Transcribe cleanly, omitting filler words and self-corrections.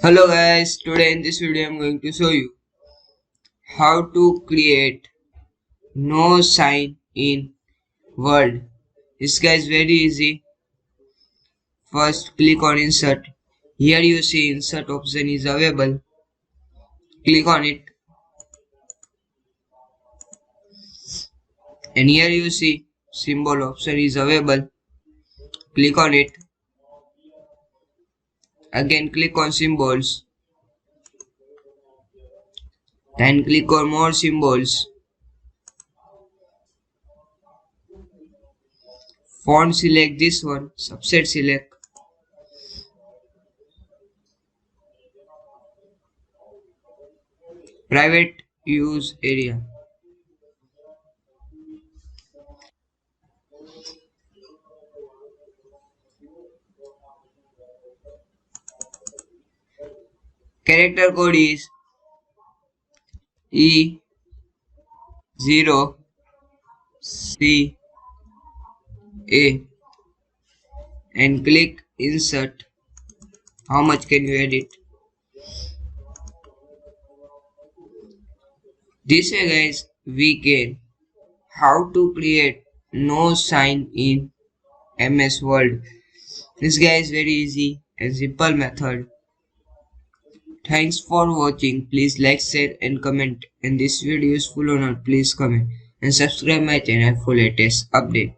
Hello guys, today in this video I'm going to show you how to create no sign in Word. This guy is very easy. First click on insert. Here you see insert option is available. Click on it and here you see symbol option is available. Click on it. Again click on symbols. Then click on more symbols. Font select this one, subset select. Private use area. Character code is E0 C A and click insert. How much can you edit? This way guys we can how to create no sign in MS Word. This guy is very easy and simple method. Thanks for watching. Please like, share and comment. And this video is useful or not, please comment and subscribe my channel for latest update.